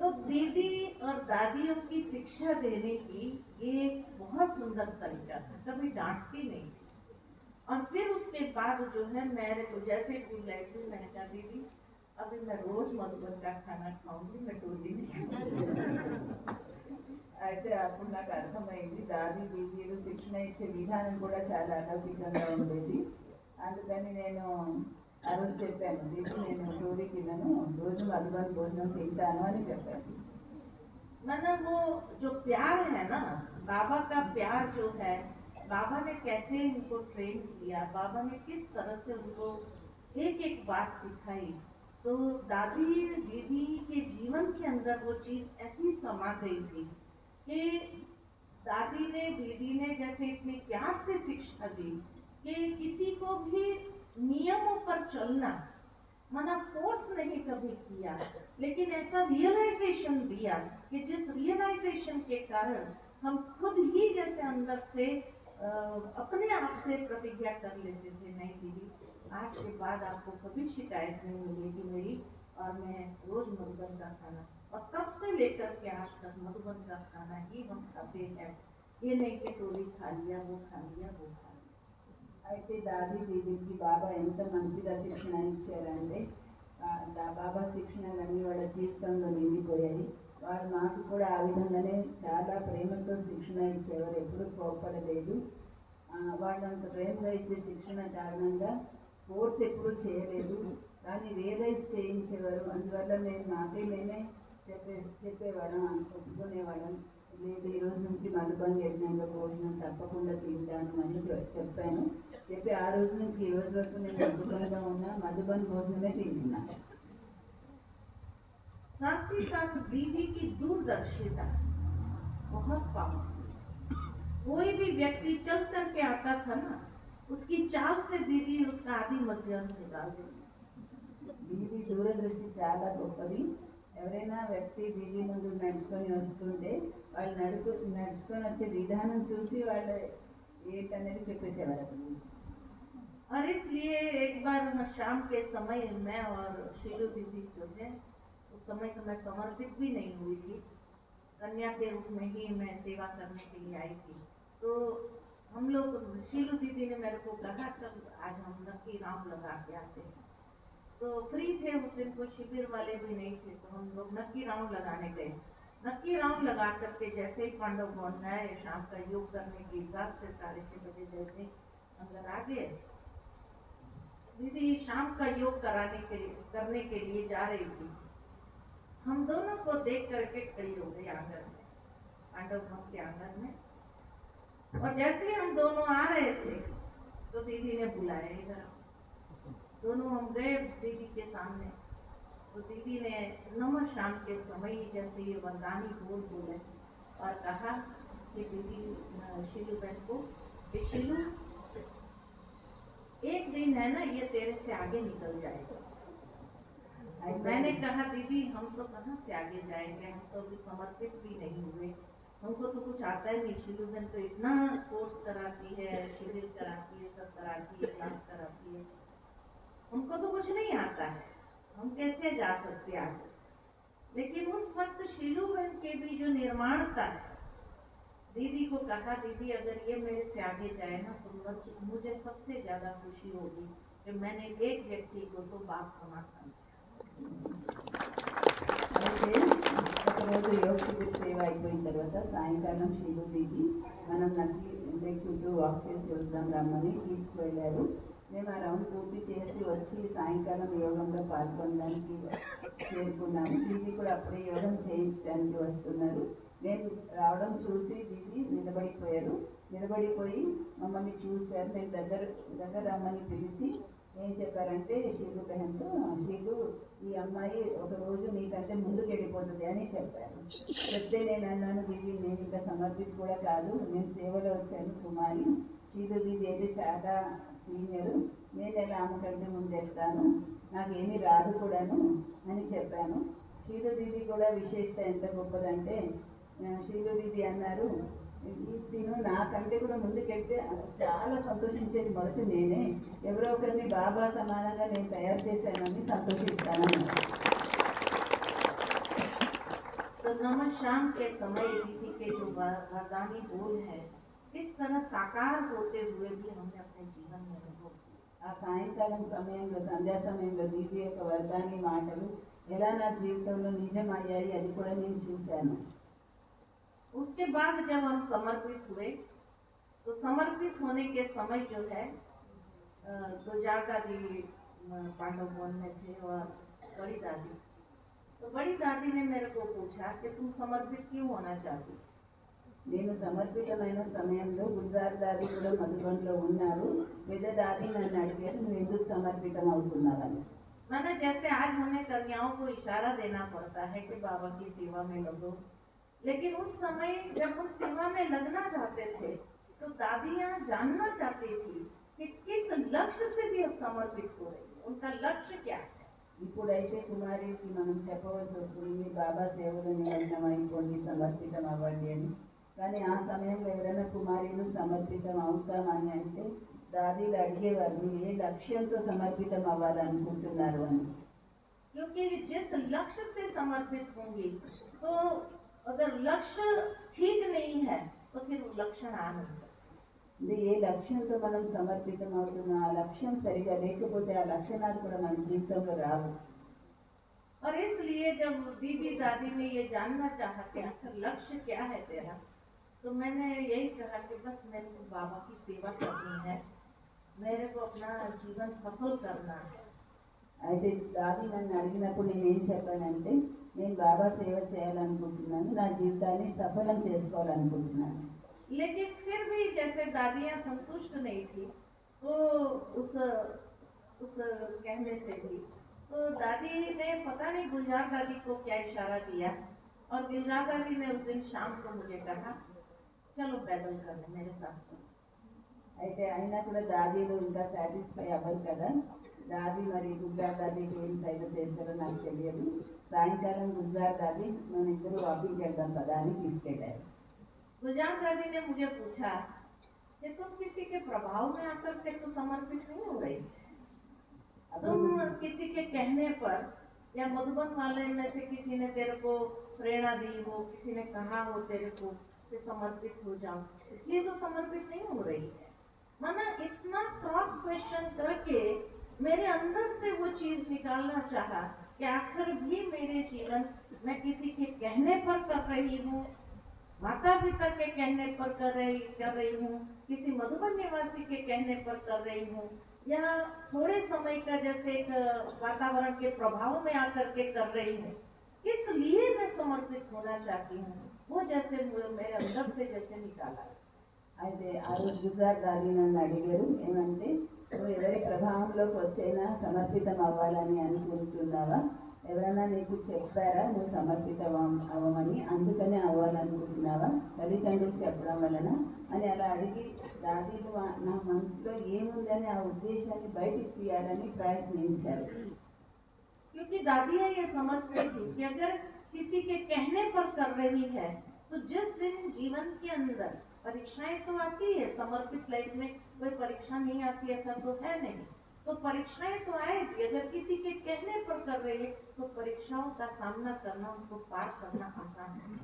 तो दीदी और दादियों की शिक्षा देने की ये एक बहुत सुंदर तरीका था, कभी डांटती नहीं थी। और फिर उसके बाद जो है मेरे को जैसे ट्यूबलाइट हुई, मैंने कहा दीदी अभी मैं रोज मधुबन का खाना खाऊंगी, मैं टोली नहीं खाऊंगी। అయితే అప్పుడు నాకు అర్థమైంది దాది దీదీలు శిక్షణ ఇచ్చే విధానం కూడా చాలా అలౌకికంగా ఉండేది. అందుకని నేను ఆ రోజు చెప్పాను, దీది నేను టోలీ తిన్నాను, రోజు మధుబన్ భోజనం తింటాను అని చెప్పాను. मतलब वो जो प्यार है ना, बाबा का प्यार जो है, बाबा ने कैसे उनको ट्रेन किया, बाबा ने किस तरह से उनको एक एक बात सिखाई, तो दादी दीदी के जीवन के अंदर वो चीज ऐसी समा गई थी कि दादी ने दीदी ने जैसे इतने प्यार से शिक्षा दी कि किसी को भी नियमों पर चलना, मना फोर्स नहीं कभी किया, लेकिन ऐसा रियलाइजेशन दिया कि जिस रियलाइजेशन के कारण हम खुद ही जैसे अंदर से अपने आप से प्रतिज्ञा कर लेते थे, नहीं दीदी आज के बाद आपको कभी शिकायत नहीं मिलेगी मेरी, और मैं रोज मधुबन का खाना, और तब से लेकर के आज तक मधुबन का खाना ही हम खाते हैं। ये नहीं कि टोली खा लिया, वो खा लिया, वो खा लिया। అయితే దాది దీదీకి బాబా ఎంత మంచిగా శిక్షణ ఇచ్చారంటే, బాబా శిక్షణలన్నీ వాళ్ళ జీవితంలో నిండిపోయాయి. వారు మాకు కూడా ఆ విధంగానే చాలా ప్రేమతో శిక్షణ ఇచ్చేవారు, ఎప్పుడూ కోప్పడలేదు. వాళ్ళంత ప్రేమగా ఇచ్చే శిక్షణ కారణంగా ఫోర్స్ ఎప్పుడూ చేయలేదు, కానీ రియలైజ్ చేయించేవారు. అందువల్ల మేము మేమే చెప్పేవాళ్ళం, ఒప్పుకునేవాళ్ళం. లేదు ఈ రోజు నుంచి మధుబన్ యజ్ఞంలో భోజనం తప్పకుండా తింటాను అని చెప్పాను. చెప్పి ఆ రోజు నుంచి ఈ రోజు వరకు నేను మధుబన్లో ఉన్నా, మధుబన్ భోజనమే తింటున్నా. साथ ही साथ दीदी की दूरदर्शिता बहुत पावरफुल। कोई भी व्यक्ति चल करके आता था ना, उसकी चाल से दीदी उसका आदि मध्य निकाल देती। దీది దూరదృష్టి చాలా గొప్పది. ఎవరైనా వ్యక్తి దీది ముందు నడుచుకొని వస్తుంటే వాళ్ళు నడుచుకొని వచ్చే విధానం చూసి వాళ్ళు ఏంటనేది చెప్పేసేవారు. और इसलिए एक बार शाम के समय मैं और शीलू दीदी जो है, उस समय तो मैं समर्पित भी नहीं हुई थी, कन्या के रूप में ही मैं सेवा करने के लिए आई थी। तो हम लोग, शीलू दीदी ने मेरे को कहा चल आज हम नक्की राउंड लगा के आते हैं। तो फ्री थे उस दिन, कोई शिविर वाले भी नहीं थे, तो हम लोग नक्की राउंड लगाने गए। नक्की राउंड लगा करके जैसे ही पांडव भवन आए, शाम का योग करने के हिसाब से 6:30 बजे जैसे अंदर आ गए, दीदी शाम का योग करने के लिए जा रही थी। हम दोनों को देख करके खड़ी हो गई आंगन में, पांडव भवन के आंगन में। और जैसे ही हम दोनों आ रहे थे तो दीदी ने बुलाया इधर। दोनों हम गए दीदी के सामने, तो दीदी ने नमः शाम के समय जैसे ये वरदानी बोले और कहा कि दीदी शीलू बहन को, शीलू एक दिन है ना ये तेरे से आगे निकल जाएगा। मैंने कहा दीदी हम तो कहाँ से आगे जाएंगे, हम तो अभी समर्पित भी नहीं हुए, हमको तो कुछ आता ही नहीं। शीलू बहन तो इतना कोर्स कराती है, शिविर कराती है, सब कराती है, क्लास कराती है, हमको तो कुछ नहीं आता है, हम कैसे जा सकते आगे। लेकिन उस वक्त शीलू बहन के भी जो निर्माण था, दीदी को कहा दीदी अगर ये मेरे से आगे जाए ना तो मुझे सबसे ज्यादा खुशी होगी कि मैंने एक व्यक्ति को तो बाप समझा। అయితే ఒకరోజు యోగ శిబిర్ సేవ అయిపోయిన తర్వాత సాయంకాలం శ్రీలు దీది మనం నది చుట్టూ వాక్ చేసి వద్దాం రమ్మని తీసుకువెళ్ళారు. మేము ఆ రౌండ్ పూర్తి చేసి వచ్చి సాయంకాలం యోగంలో పాల్గొనడానికి చేరుకున్నాము. దీది కూడా అప్పుడే యోగం చేయించడానికి వస్తున్నారు. నేను రావడం చూసి దీది నిలబడిపోయి మమ్మల్ని చూశారు. నేను దగ్గర రమ్మని పిలిచి ఏం చెప్పారంటే शीलू బహన్తో, शीलू ఈ అమ్మాయి ఒక రోజు నీకంటే ముందుకు వెళ్ళిపోతుంది అని చెప్పారు. చెప్తే నేను అన్నాను దీది నేను ఇంకా సమర్పిత కూడా కాదు, నేను సేవలో వచ్చాను కుమారి. शीलू దీది అయితే చాలా సీనియర్, ఆమె కంటే ముందు చెప్తాను, నాకేమీ రాదు కూడాను అని చెప్పాను. శీలు దీది కూడా విశేషత ఎంత గొప్పదంటే, శీలు దీది అన్నారు, తిను నాకంటే కూడా ముందుకెళ్తే చాలా సంతోషించేది మొదటి నేనే, ఎవరో ఒకరిని బాబా సమానంగా నేను తయారు చేశానని సంతోషిస్తాను. तो नमः शाम के समय दीदी के जो वरदानी बोल है, किस तरह साकार होते हुए भी हमने अपने जीवन में अनुभव किया। ఆ సాయంకాలం సమయంలో, సంధ్యా సమయంలో దీది యొక్క వరదాని మాటలు ఎలా నా జీవితంలో నిజమయ్యాయి అది కూడా నేను చూశాను. उसके बाद जब हम समर्पित हुए, तो समर्पित होने के समय जो है तो दादी पांडव वन में थे और बड़ी दादी, तो बड़ी दादी ने मेरे को पूछा कि तुम समर्पित क्यों होना चाहती। నేను సమర్పితమైన సమయంలో గురుగారు దాది కూడా మధుబన్లో ఉన్నారు. పెద్ద దాది నన్ను అడిగారు, నువ్వు ఎందుకు సమర్పితం అవుతున్నావని. मैंने जैसे आज हमें कन्याओं को इशारा देना पड़ता है कि बाबा की सेवा में लगो, लेकिन उस समय जब हम सेवा में लगना चाहते थे तो दादियाँ जानना चाहती थी कि किस लक्ष्य से भी समर्पित हो रही है, उनका लक्ष्य क्या है। ఇప్పుడైతే కుమారికి మనం చెప్పవలసి వస్తుంది, బాబా సేవలో నిమగ్నం అయిపోండి, సమర్పితం అవ్వండి అని. కానీ ఆ సమయంలో ఎవరైనా కుమారులు సమర్పితం అవుతామని అంటే దాదీలు అడిగేవారు, మీరు ఏ లక్ష్యంతో సమర్పితం అవ్వాలనుకుంటున్నారు అని. क्योंकि जिस लक्ष्य से समर्पित होंगी, तो अगर लक्ष्य ठीक नहीं है तो फिर वो लक्षण आ नहीं सकते। ఏ లక్ష్యంతో మనం సమర్పితం అవుతున్నా ఆ లక్ష్యం సరిగా లేకపోతే ఆ లక్షణాలు కూడా మన జీవితంలో రావు. और इसलिए जब दीदी दादी ने ये जानना चाहा कि आखिर लक्ष्य क्या है तेरा, तो मैंने यही कहा कि बस मेरे को बाबा की सेवा करनी है, मेरे को अपना जीवन सफल करना है। అయితే దాది నన్ను అడిగినప్పుడు నేనేం చెప్పానంటే, నేను బాబా సేవ చేయాలనుకుంటున్నాను, నా జీవితాన్ని సఫలం చేసుకోవాలనుకుంటున్నాను. लेकिन फिर भी जैसे दादियाँ संतुष्ट नहीं थी, तो उस कहने से भी तो दादी ने पता नहीं गुलजार दादी को क्या इशारा दिया, और गुलजार दादी ने उस दिन शाम को मुझे कहा चलो पैदल करने मेरे साथ चलो। అయితే అయినా కూడా దాదీలు ఇంకా సాటిస్ఫై అవ్వరు కదా. దాది మరి గుజరాత్ దాదీకి ఏం సైడ్ చేస్తారో నాకు తెలియదు. సాయంకాలం గుజరాత్ దాది మన ఇద్దరు వాకింగ్ వెళ్దాం కదా అని తీసుకెళ్ళారు. गुलजार दादी ने मुझे पूछा कि तुम किसी के प्रभाव में आकर के तो समर्पित नहीं हो रही, तुम किसी के कहने पर या मधुबन वाले में से किसी ने तेरे को प्रेरणा दी हो, किसी ने कहा हो तेरे को कि समर्पित हो जाओ, इसलिए तो समर्पित नहीं हो रही है। माना इतना क्रॉस क्वेश्चन करके मेरे अंदर से वो चीज निकालना चाहा कि आखिर भी मेरे जीवन मैं किसी के कहने पर कर रही हूँ, माता पिता के कहने पर कर रही हूँ, किसी मधुबन निवासी के कहने पर कर रही हूँ, या थोड़े समय का जैसे एक वातावरण के प्रभाव में आकर के कर रही हूँ, किस लिए मैं समर्पित होना चाहती हूँ, वो जैसे मेरे अंदर से जैसे निकाला। అయితే ఆ రోజు గుజరాత్ దాది నన్ను అడిగారు, ఏమంటే నువ్వు ఎవరి ప్రభావంలోకి వచ్చైనా సమర్పితం అవ్వాలని అనుకుంటున్నావా, ఎవరైనా నీకు చెప్పారా నువ్వు సమర్పితం అవ్వమని, అందుకనే అవ్వాలనుకుంటున్నావా, తల్లిదండ్రులు చెప్పడం వలన అని అలా అడిగి దాదీలు నా మనసులో ఏముందని ఆ ఉద్దేశాన్ని బయటికి తీయాలని ప్రయత్నించారు. क्योंकि दादियाँ ये समझती थी कि अगर किसी के कहने पर कर रही है तो जिस दिन जीवन के अंदर परीक्षाएं तो आती है, समर्पित लाइफ में कोई परीक्षा नहीं आती ऐसा तो है नहीं, तो परीक्षाएं तो आएगी। अगर किसी के कहने पर कर रही है तो परीक्षाओं का सामना करना, उसको पार करना आसान है।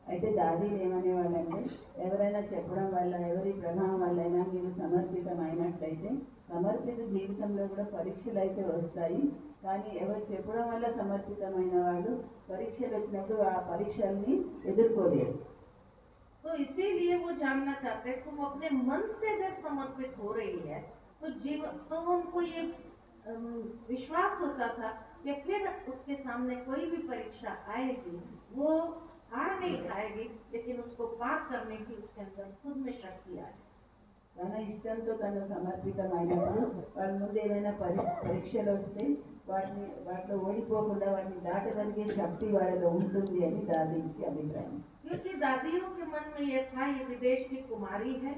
అయితే దాదీలు ఏమనేవాళ్ళంటే, ఎవరైనా చెప్పడం వల్ల ఎవరి ప్రభావం వల్లైనా మీరు సమర్పితం అయినట్లయితే సమర్పిత జీవితంలో కూడా పరీక్షలు అయితే వస్తాయి, కానీ ఎవరు చెప్పడం వల్ల సమర్పితమైన వాళ్ళు పరీక్షలు వచ్చినప్పుడు ఆ పరీక్షల్ని ఎదుర్కోలేరు. तो इसीलिए वो जानना चाहते हैं तुम अपने मन से अगर समर्पित हो रही है तो जीवन, तो उनको ये विश्वास होता था कि फिर उसके सामने कोई भी परीक्षा आएगी वो हार नहीं खाएगी, लेकिन उसको पार करने की उसके अंदर खुद में शक्ति आए। తన ఇష్టంతో తను సమర్పితమైనప్పుడు వాళ్ళ ముందు ఏమైనా పరీక్షలు వస్తే వాటిలో ఓడిపోకుండా వాటిని దాటగలిగే శక్తి వాళ్ళలో ఉంటుంది అని దాదీకి అభిప్రాయం. क्योंकि दादियों के मन में ये था ये विदेश की कुमारी है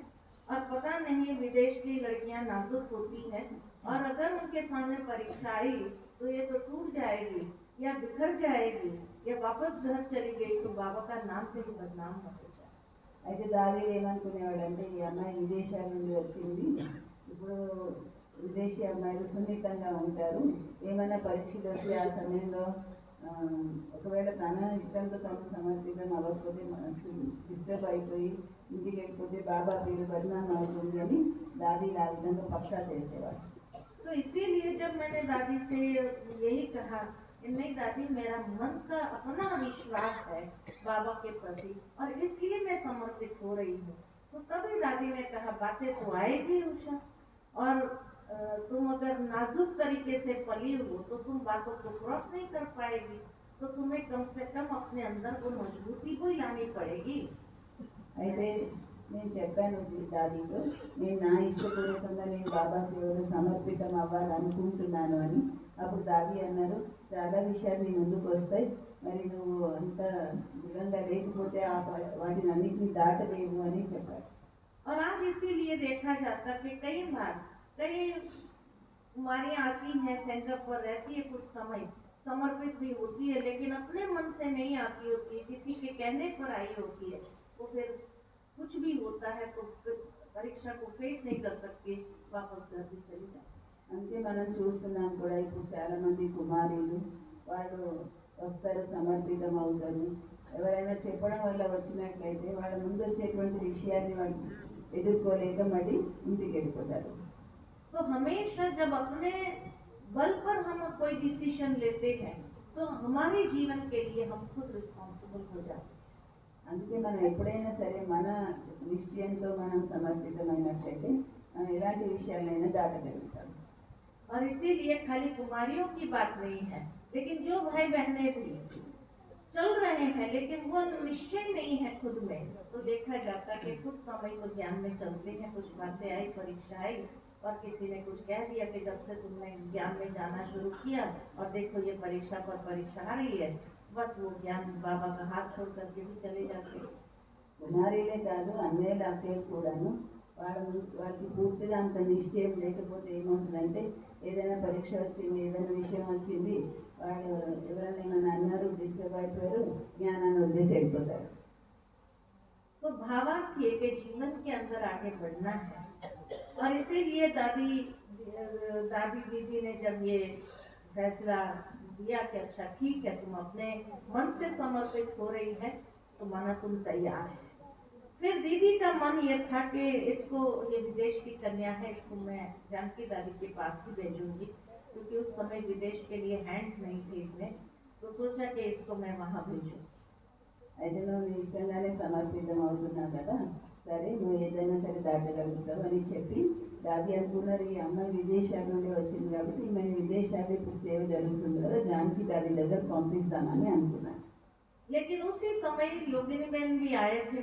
और पता नहीं विदेश की लड़कियां नाजुक होती है और अगर उनके सामने परीक्षा आई तो ये तो टूट जाएगी या बिखर जाएगी या वापस घर चली गई तो बाबा का नाम कहीं बदनाम न हो जाए। అయితే దావీదు ఏమనుకునేవాడంటే ఈ అమ్మాయి విదేశాల నుండి వచ్చింది, ఇప్పుడు విదేశీ అమ్మాయిలు సున్నితంగా ఉంటారు, ఏమైనా పరీక్షలు వస్తే ఆ సమయంలో ఒకవేళ తన ఇష్టంతో తను సమర్పితం అవ్వకపోతే మనసు డిస్టర్బ్ అయిపోయి ఇంటికి వెళ్ళిపోతే బాబా పేరు బదనాం అవుతుంది అని దావీదు ఆ విధంగా పక్కా చేసేవాడు. तो इसीलिए जब मैंने दादी से यही कहा कि नहीं दादी, मेरा मन का अपना विश्वास है बाबा के प्रति और इसलिए मैं समर्पित हो रही हूँ, तो तभी दादी ने कहा बातें तो आएगी उषा, और तुम अगर नाजुक तरीके से पली हो तो तुम बातों को क्रॉस नहीं कर पाएगी, तो तुम्हें कम से कम अपने अंदर को मजबूती को लानी पड़ेगी। అయితే నేను చెప్పాను దాదీతో, నేను నా ఇష్టపూర్వకంగా నేను బాబా సేవలో సమర్పితం అవ్వాలనుకుంటున్నాను అని. అప్పుడు దాది అన్నారు, చాలా విషయాలు నీ ముందుకు వస్తాయి, మరి నువ్వు అంత దృఢంగా లేకపోతే వాటిని అన్నింటినీ దాటలేవు అని చెప్పారు. और आज इसीलिए देखा जाता कि कई बार कई कुमारियाँ आती हैं, सेंटर पर रहती है, कुछ समय समर्पित भी होती है, लेकिन अपने मन से नहीं आती होती है, किसी के कहने पर आई होती है, तो फिर कुछ भी होता है तो परीक्षा को फेस नहीं कर सकती, वापस घर भी चली जाती। అంతే మనం చూస్తున్నాం కూడా, ఇప్పుడు చాలామంది కుమారులు వాళ్ళు వస్తారు, సమర్పితం అవుతారు, ఎవరైనా చెప్పడం వల్ల వచ్చినట్లయితే వాళ్ళ ముందు వచ్చేటువంటి విషయాన్ని వాళ్ళు ఎదుర్కోలేక మళ్ళీ ఇంటికి వెళ్ళిపోతారు. तो हमेशा जब अपने बल पर हम कोई डिसीजन लेते हैं तो हमारे जीवन के लिए हम खुद रिस्पॉन्सिबल हो जाते हैं। అందుకే మనం ఎప్పుడైనా సరే మన నిశ్చయంతో మనం సమర్పితమైనట్లయితే మనం ఎలాంటి విషయాలైనా దాటగలుగుతాం. और इसीलिए खाली कुमारियों की बात नहीं है, लेकिन जो भाई बहनें भी चल रहे हैं लेकिन वो निश्चय नहीं है खुद में, तो देखा जाता है कि कुछ समय तो ज्ञान में चलते हैं, कुछ बातें आई, परीक्षा आई और किसी ने कुछ कह दिया कि जब से तुमने ज्ञान में जाना शुरू किया और देखो ये परीक्षा पर परीक्षा आ रही है, बस वो ज्ञान बाबा का हाथ छोड़ करके भी चले जाते हैं। కుమారీలే కాదు, అన్నయ్యలు అక్కయ్యలు కూడాను వాళ్ళకి పూర్తిగా అంత నిశ్చయం లేకపోతే ఏమవుతుందంటే ఏదైనా పరీక్ష వచ్చింది, ఏదైనా విషయం వచ్చింది, వాళ్ళు ఎవరైనా ఏమైనా అన్నారు, డిస్టర్బ్ అయిపోయారు, జ్ఞానాన్ని వదిలేసి వెళ్ళిపోతారు. तो भावार्थ ये कि जीवन के अंदर आगे बढ़ना है, और इसीलिए दादी दीदी ने जब ये फैसला दिया कि अच्छा ठीक है तुम अपने मन से समर्पित हो रही है तो माना तुम तैयार है। फिर दीदी का मन ये था कि इसको, ये विदेश की कन्या है, इसको मैं जानकी दादी के पास ही भेजूंगी, क्योंकि उस समय विदेश के लिए हैंड्स नहीं थे इसमें, तो सोचा कि इसको मैं वहाँ भेजूँ। అయితే నువ్వు నీ ఇష్టంగానే సమర్పితం అవుతున్నావు కదా, సరే నువ్వు ఏదైనా సరే దాటగలుగుతావు అని చెప్పి దాది అనుకున్నారు, ఈ అమ్మాయి విదేశాల నుండి వచ్చింది కాబట్టి ఈమె విదేశాలు ఇప్పుడు సేవ జరుగుతుంది కదా, జానకి దాది దగ్గర పంపిస్తామని అనుకున్నాను. लेकिन उसी समय योगिनी बहन भी आए थे